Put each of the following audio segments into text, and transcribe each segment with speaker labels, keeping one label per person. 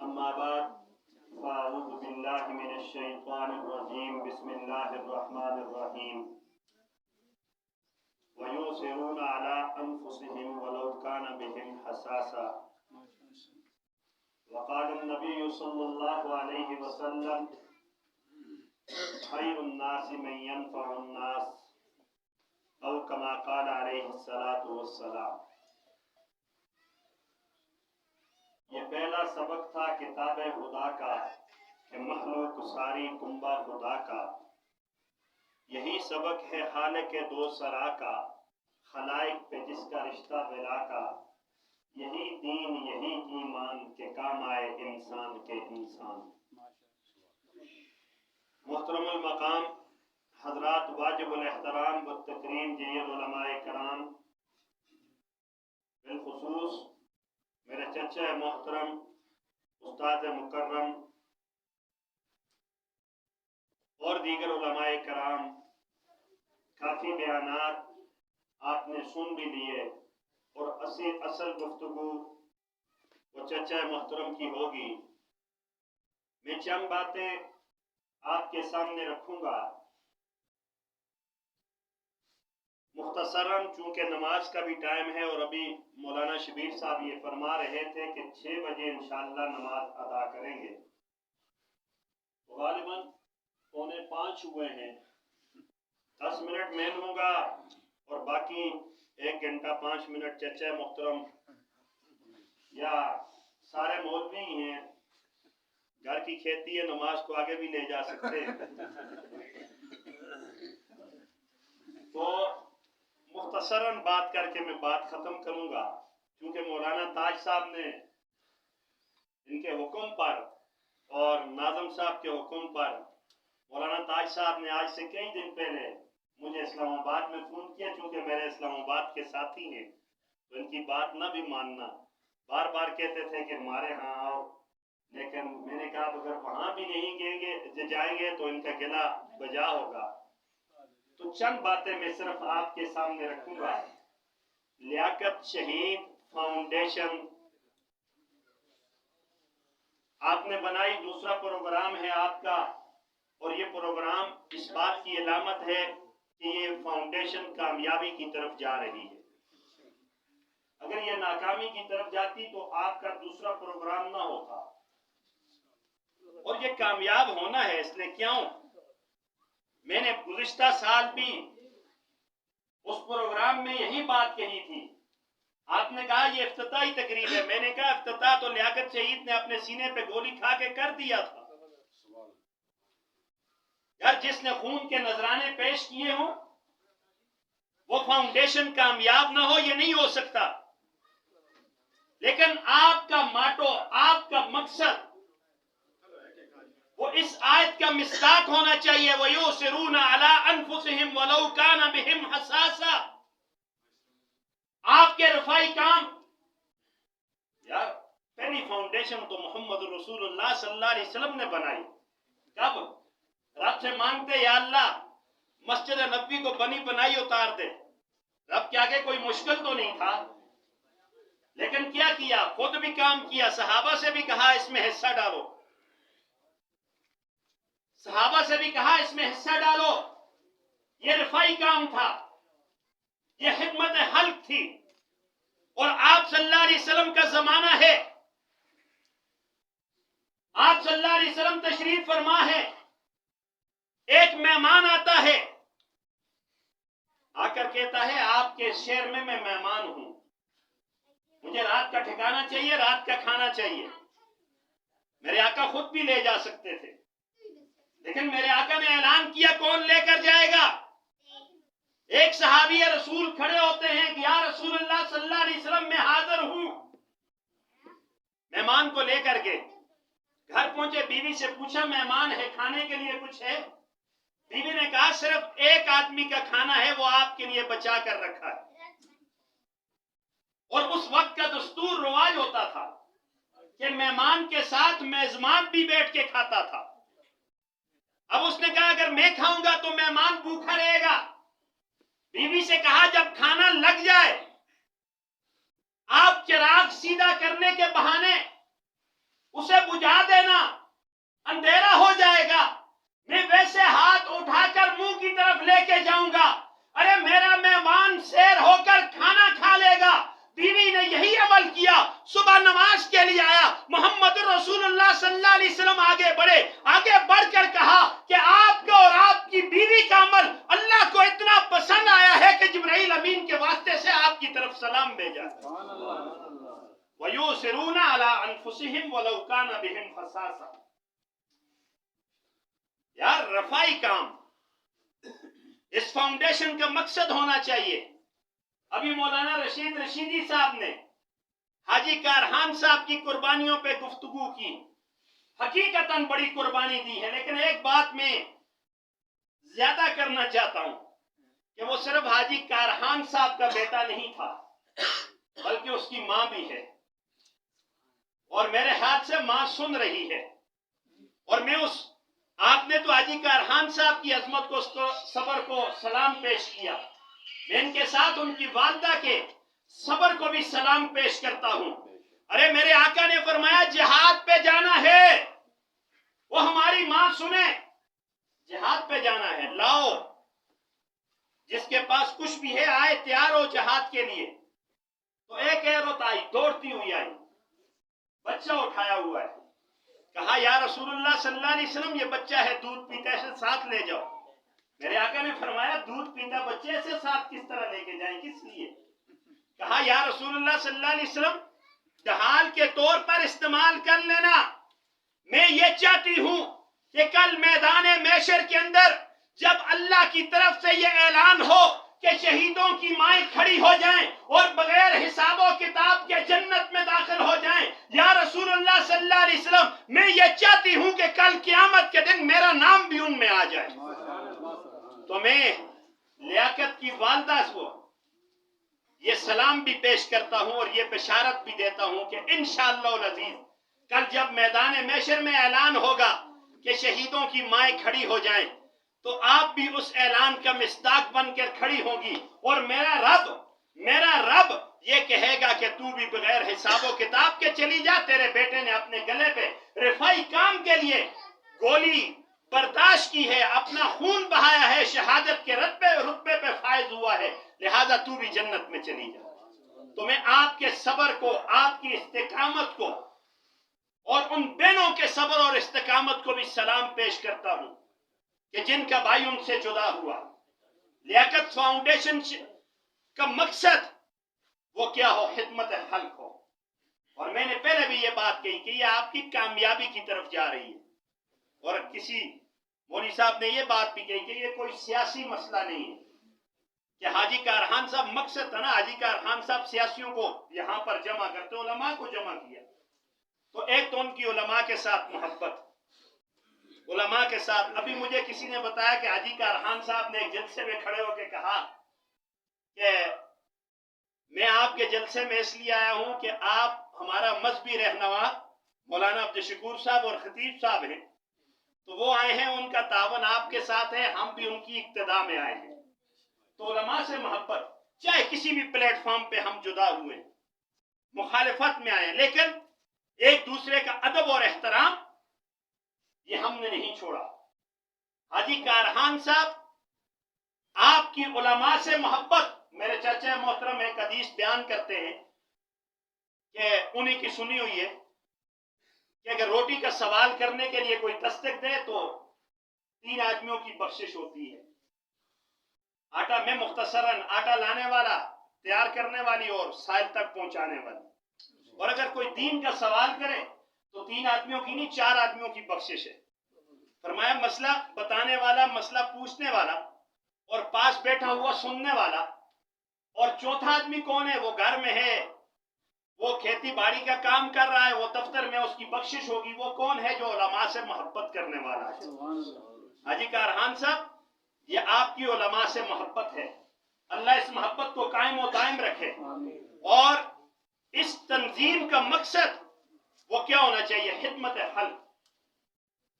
Speaker 1: أما بعد فأعوذ بالله من الشيطان الرجيم بسم الله الرحمن الرحيم ويؤثرون على أنفسهم ولو كان بهم خصاصة وقال النبي صلى الله عليه وسلم خير الناس من ينفع الناس أو كما قال عليه الصلاة والسلام۔ یہ پہلا سبق تھا کتاب خدا کا کہ مخلوق ساری کنبہ خدا کا، یہی سبق ہے خالق دو سرا کا، خلائق پہ جس کا رشتہ ولا کا، یہی دین یہی ایمان کے کام آئے انسان کے انسان۔ محترم المقام حضرات واجب الاحترام والتکریم جلیل علماء کرام، بالخصوص میرے چچا محترم استاد مکرم اور دیگر علماء کرام، کافی بیانات آپ نے سن بھی لیے اور اصل گفتگو وہ چچا محترم کی ہوگی۔ میں چند باتیں آپ کے سامنے رکھوں گا مختصراً، چونکہ نماز کا بھی ٹائم ہے اور ابھی مولانا شبیر صاحب یہ فرما رہے تھے کہ 6 بجے انشاءاللہ نماز ادا کریں گے، غالباً 4:45 ہوئے ہیں۔ 10 منٹ میں لوں گا اور باقی 1 گھنٹہ 5 منٹ چچا محترم یا سارے مولوی ہیں، گھر کی کھیتی ہے، نماز کو آگے بھی لے جا سکتے ہیں۔ تو مختصراً بات کر کے میں بات ختم کروں گا، کیونکہ مولانا تاج صاحب نے ان کے حکم پر اور ناظم صاحب کے حکم پر مولانا تاج صاحب نے آج سے کئی دن پہلے مجھے اسلام آباد میں فون کیا، چونکہ میرے اسلام آباد کے ساتھی ہیں تو ان کی بات نہ بھی ماننا، بار بار کہتے تھے کہ ہمارے ہاں آؤ، لیکن میں نے کہا اگر وہاں بھی نہیں جائیں گے تو ان کا گلا بجا ہوگا۔ تو چند باتیں میں صرف آپ کے سامنے رکھوں گا۔ لیاقت شہید فاؤنڈیشن آپ نے بنائی، دوسرا پروگرام ہے آپ کا، اور یہ پروگرام اس بات کی علامت ہے کہ یہ فاؤنڈیشن کامیابی کی طرف جا رہی ہے۔ اگر یہ ناکامی کی طرف جاتی تو آپ کا دوسرا پروگرام نہ ہوتا، اور یہ کامیاب ہونا ہے۔ اس لیے کیوں؟ میں نے گزشتہ سال بھی اس پروگرام میں یہی بات کہی تھی۔ آپ نے کہا یہ افتتاحی تقریب ہے، میں نے کہا افتتاح تو لیاقت شہید نے اپنے سینے پہ گولی کھا کے کر دیا تھا۔ یار جس نے خون کے نذرانے پیش کیے ہوں وہ فاؤنڈیشن کامیاب نہ ہو، یہ نہیں ہو سکتا۔ لیکن آپ کا ماٹو، آپ کا مقصد وہ اس آیت کا مصداق ہونا چاہیے، وَيُؤْثِرُونَ عَلَىٰ أَنفُسِهِمْ وَلَوْ كَانَ بِهِمْ خَصَاصَةٌ۔ آپ کے رفائی کام، یار پہلی فاؤنڈیشن تو محمد رسول اللہ صلی اللہ علیہ وسلم نے بنائی۔ کب؟ رب سے مانگتے یا اللہ مسجد نبوی کو بنی بنائی اتار دے، رب کے آگے کوئی مشکل تو نہیں تھا، لیکن کیا کیا؟ خود بھی کام کیا، صحابہ سے بھی کہا اس میں حصہ ڈالو، صحابہ سے بھی کہا اس میں حصہ ڈالو۔ یہ رفائی کام تھا، یہ خدمت خلق تھی، اور آپ صلی اللہ علیہ وسلم کا زمانہ ہے، آپ صلی اللہ علیہ وسلم تشریف فرما ہے، ایک مہمان آتا ہے، آ کر کہتا ہے آپ کے شہر میں میں مہمان ہوں، مجھے رات کا ٹھکانا چاہیے، رات کا کھانا چاہیے۔ میرے آقا خود بھی لے جا سکتے تھے، لیکن میرے آقا نے اعلان کیا کون لے کر جائے گا؟ ایک صحابی رسول کھڑے ہوتے ہیں کہ یا رسول اللہ صلی اللہ علیہ وسلم میں حاضر ہوں۔ مہمان کو لے کر کے گھر پہنچے، بیوی سے پوچھا مہمان ہے، کھانے کے لیے کچھ ہے؟ بیوی نے کہا صرف ایک آدمی کا کھانا ہے، وہ آپ کے لیے بچا کر رکھا ہے۔ اور اس وقت کا دستور رواج ہوتا تھا کہ مہمان کے ساتھ میزبان بھی بیٹھ کے کھاتا تھا۔ اب اس نے کہا اگر میں کھاؤں گا تو مہمان بھوکا رہے گا۔ بیوی سے کہا جب کھانا لگ جائے آپ چراغ سیدھا کرنے کے بہانے اسے بجھا اور نماز کے لیے آیا. محمد رسول اللہ صلی اللہ علیہ وسلم آگے بڑھے, آگے بڑھ کر کہا کہ آپ کا اور آپ کی بیوی کا عمل اللہ کو اتنا پسند آیا ہے کہ جبرائیل امین کے واسطے سے آپ کی طرف سلام بھیجا. وَيُؤْثِرُونَ عَلَىٰ أَنفُسِهِمْ وَلَوْ كَانَ بِهِمْ خَصَاصَةٌ. یار رفائی کام اس فاؤنڈیشن کا مقصد ہونا چاہیے. ابھی مولانا رشید رشیدی صاحب نے حاجی کارخان صاحب کی قربانیوں پہ گفتگو کی. حقیقتاً بڑی قربانی دی ہے, لیکن ایک بات میں زیادہ کرنا چاہتا ہوں کہ وہ صرف حاجی کارخان صاحب کا بیٹا نہیں تھا بلکہ اس کی ماں بھی ہے, اور میرے ہاتھ سے ماں سن رہی ہے. اور میں آپ نے تو حاجی کارخان صاحب کی عظمت کو, صبر کو سلام پیش کیا, میں ان کے ساتھ ان کی والدہ کے صبر کو بھی سلام پیش کرتا ہوں. ارے میرے آقا نے فرمایا جہاد پہ جانا ہے, وہ ہماری ماں سنے, جہاد پہ جانا ہے, لاؤ جس کے پاس کچھ بھی ہے آئے, تیار ہو جہاد کے لیے. تو ایک عورت آئی, دوڑتی ہوئی آئی, بچہ اٹھایا ہوا ہے. کہا یا رسول اللہ صلی اللہ علیہ وسلم یہ بچہ ہے, دودھ پیتے سے ساتھ لے جاؤ. میرے آقا نے فرمایا دودھ پیتا بچے سے ساتھ کس طرح لے کے جائیں, کس لیے؟ کہا یا رسول اللہ صلی اللہ علیہ وسلم ڈھال کے طور پر استعمال کر لینا. میں یہ چاہتی ہوں کہ کل میدان محشر کے اندر جب اللہ کی طرف سے یہ اعلان ہو کہ شہیدوں کی مائیں کھڑی ہو جائیں اور بغیر حساب و کتاب کے جنت میں داخل ہو جائیں, یا رسول اللہ صلی اللہ علیہ وسلم میں یہ چاہتی ہوں کہ کل قیامت کے دن میرا نام بھی ان میں آ جائے. تو میں لیاقت کی والدہ کو یہ سلام بھی پیش کرتا ہوں اور یہ بشارت بھی دیتا ہوں کہ انشاءاللہ العزیز کل جب میدان محشر میں اعلان ہوگا کہ شہیدوں کی مائیں کھڑی ہو جائیں تو آپ بھی اس اعلان کا مصداق بن کر کھڑی ہوگی, اور میرا رب یہ کہے گا کہ تو بھی بغیر حساب و کتاب کے چلی جا. تیرے بیٹے نے اپنے گلے پہ رفائی کام کے لیے گولی برداشت کی ہے, اپنا خون بہایا ہے, شہادت کے رتبے پہ فائز ہوا ہے, لہذا تو بھی جنت میں چلی جا. تو میں آپ کے صبر کو, آپ کی استقامت کو اور ان بہنوں کے صبر اور استقامت کو بھی سلام پیش کرتا ہوں کہ جن کا بھائی ان سے جدا ہوا. لیاقت فاؤنڈیشن کا مقصد وہ کیا ہو, خدمت خلق ہو. اور میں نے پہلے بھی یہ بات کہی کہ یہ آپ کی کامیابی کی طرف جا رہی ہے. اور کسی مولوی صاحب نے یہ بات بھی کہی کہ یہ کوئی سیاسی مسئلہ نہیں ہے کہ حاجی کارخان صاحب مقصد تھا نا, حاجی کارخان صاحب سیاسیوں کو یہاں پر جمع کرتے, علماء کو جمع کیا. تو ایک تو ان کی علماء کے ساتھ محبت, علماء کے ساتھ. ابھی مجھے کسی نے بتایا کہ حاجی کارخان صاحب نے ایک جلسے میں کھڑے ہو کے کہا کہ میں آپ کے جلسے میں اس لیے آیا ہوں کہ آپ ہمارا مذہبی رہنما مولانا عبدالشکور صاحب اور خطیب صاحب ہیں, تو وہ آئے ہیں, ان کا تعاون آپ کے ساتھ ہے, ہم بھی ان کی اقتداء میں آئے ہیں. تو علماء سے محبت, چاہے کسی بھی پلیٹ فارم پہ ہم جدا ہوئے, مخالفت میں آئے, لیکن ایک دوسرے کا ادب اور احترام یہ ہم نے نہیں چھوڑا. حاجی کارخان صاحب آپ کی علماء سے محبت, میرے چچا محترم ایک حدیث بیان کرتے ہیں کہ انہی کی سنی ہوئی ہے کہ اگر روٹی کا سوال کرنے کے لیے کوئی تصدیق دے تو 3 آدمیوں کی بخشش ہوتی ہے. آٹا میں مختصراً آٹا لانے والا, تیار کرنے والی اور سائل تک پہنچانے والی. اور اگر کوئی دین کا سوال کرے تو 3 آدمیوں کی نہیں 4 آدمیوں کی بخشش ہے. فرمایا مسئلہ بتانے والا, مسئلہ پوچھنے والا, اور پاس بیٹھا ہوا سننے والا, اور چوتھا آدمی کون ہے, وہ گھر میں ہے, وہ کھیتی باڑی کا کام کر رہا ہے, وہ دفتر میں, اس کی بخشش ہوگی. وہ کون ہے, جو علماء سے محبت کرنے والا ہے. حاجی کارخان صاحب یہ آپ کی علماء سے محبت ہے, اللہ اس محبت کو قائم و دائم رکھے. اور اس تنظیم کا مقصد وہ کیا ہونا چاہیے, خدمت خلق.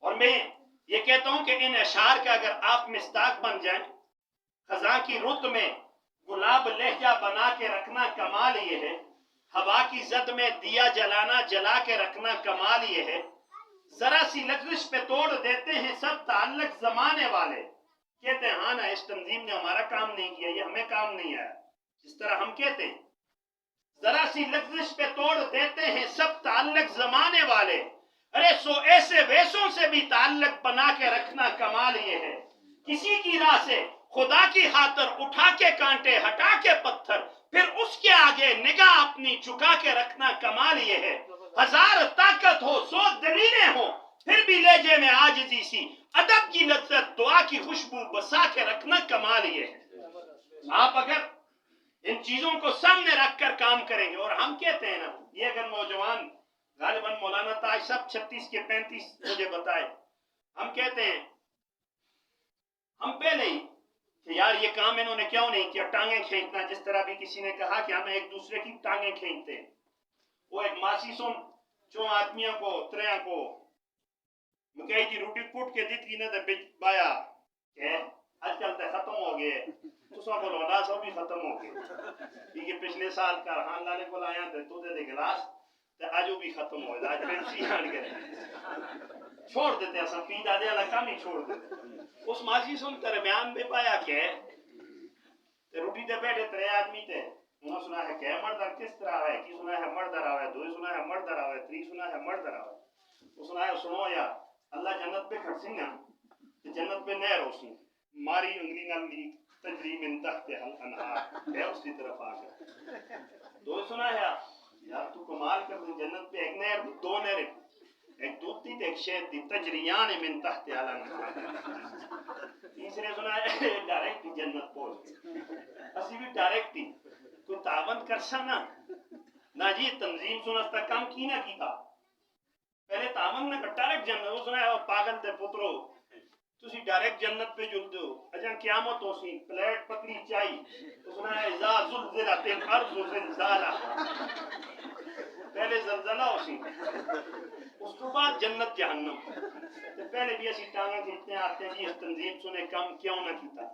Speaker 1: اور میں یہ کہتا ہوں کہ ان اشعار کا اگر آپ مصداق بن جائیں, خزاں کی رت میں گلاب لہجہ بنا کے رکھنا کمال یہ ہے, ہوا کی زد میں دیا جلانا جلا کے رکھنا کمال یہ ہے, ذرا سی لغزش پہ توڑ دیتے ہیں سب تعلق زمانے والے. کہتے ہیں ہاں نا اس تنظیم نے ہمارا کام نہیں کیا, یہ ہمیں کام نہیں آیا, جس طرح ہم کہتے ہیں ذرا سی لغزش پہ توڑ دیتے ہیں سب تعلق زمانے والے. ارے سو ایسے ویسوں سے بھی تعلق بنا کے رکھنا کمال یہ ہے. کسی کی راہ سے خدا کی خاطر اٹھا کے کانٹے ہٹا کے پتھر پھر اس کے آگے نگاہ اپنی چکا کے رکھنا کمال یہ ہے. ہزار طاقت ہو سو دلیلیں ہوں پھر بھی لہجے میں عاجزی سی ادب کی لذت دعا کی خوشبو بسا کے رکھنا کمال یہ ہے. آپ اگر ان چیزوں کو سامنے رکھ کر کام کریں گے. اور ہم کہتے ہیں نا یہ اگر نوجوان غالباً مولانا تاج صاحب 36 کے 35 مجھے بتائے, ہم کہتے ہیں ہم پہلے ہی کہ یار یہ کام انہوں نے کیوں نہیں کیا, ٹانگیں کھینچنا. جس طرح بھی کسی نے کہا کہ ہم ایک دوسرے کی ٹانگیں کھینچتے ہیں. وہ ایک ماسی سن چون آدمیوں کو تریاں کو مکئی کی روٹی کوٹ کے دیت کی نہ بچ بایا کہ آج کل تے ختم ہو گئے تو سو کو لوڈا سو بھی ختم ہو گئے. یہ پچھلے سال کارخان لالے کو لایا تو دے گلاس تے آجو بھی ختم ہو جائے. آج پینسی آن گئے چھوڑ دیتے ہیں سب پیدا دے اللہ کام ہی چھوڑ دیتے. اس ماسی سن درمیان میں پایا کہ روٹی تے بیٹھے ترے آدمی تے انہوں سنا ہے کہ مردر کس طرح ہے, کی سنا ہے مردر آوے, دوئی سنا ہے مردر آوے, تری سنا ہے مردر آوے. وہ سنا ہے سنو یا اللہ جنت پہ کھڑ سی نا جنت پہ نہر ہو سی ماری انگلی نہ لی تجری من تحت الانہار ہے اس کی طرف آ گیا. دوئی سنا ہے یار تو کمال کر دیں جنت پہ ایک نہر دو نہریں ایک دودھ تھی ایک شہد تھی تجریان من تحت الانہار. تیسرے سنا ہے ڈائریکٹ جنت پہنچ اسی بھی ڈائریکٹ ہی کوئی تعاون کرسا نہ جی تنظیم سنستا کام کی نہ کی کا پہلے تعاون نہ کر ڈائریکٹ جنت. وہ سنا ہے پاگل تے پترو تسی ڈائریکٹ جنت پہ جل دو اجاں قیامت ہو سی پلیٹ پکڑی چائی. وہ سنا ہے اذا زلزلت الارض زلزالہا پہلے زلزلہ ہو سی اس کو بعد جنت جہنم. پہلے بھی اسی ٹانگیں کھینچتے آتے ہیں اس تنظیم سنے کام کیوں نہ کیتا.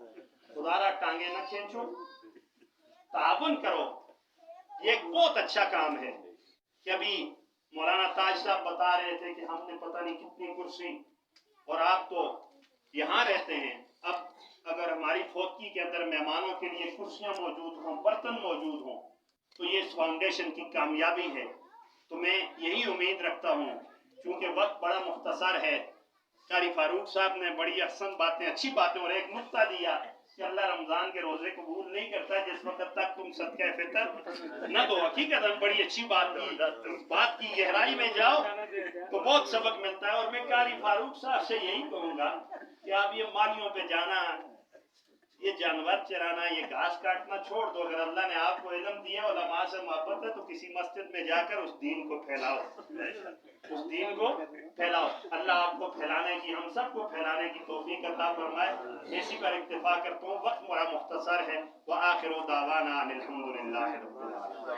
Speaker 1: خدا را ٹانگیں نہ کھینچو تعاون کرو. یہ ایک بہت اچھا کام ہے کہ ابھی مولانا تاج صاحب بتا رہے تھے کہ ہم نے پتہ نہیں کتنی کرسی اور آپ تو یہاں رہتے ہیں. اب اگر ہماری فوتگی کے اندر مہمانوں کے لیے کرسیاں موجود ہوں برتن موجود ہوں تو یہ اس فاؤنڈیشن کی کامیابی ہے. تو میں یہی امید رکھتا ہوں چونکہ وقت بڑا مختصر ہے. قاری فاروق صاحب نے بڑی احسن باتیں اچھی باتیں اور ایک نقطہ دیا کہ اللہ رمضان کے روزے قبول نہیں کرتا جس وقت تک تم صدقہ فطر نہ دو. حقیقت بڑی اچھی بات کی. بات کی گہرائی میں جاؤ تو بہت سبق ملتا ہے. اور میں قاری فاروق صاحب سے یہی کہوں گا کہ آپ یہ مالیوں پہ جانا یہ جانور چرانا یہ گھاس کاٹنا چھوڑ دو. اگر اللہ نے آپ کو علم دیا علماء سے محبت ہے تو کسی مسجد میں جا کر اس دین کو پھیلاؤ. اس دین کو پھیلاؤ. اللہ آپ کو پھیلانے کی ہم سب کو پھیلانے کی توفیق عطا فرمائے. اسی پر اکتفا کرتا ہوں. وقت بڑا مختصر ہے. وآخر دعوانا ان الحمد للہ رب العالمین.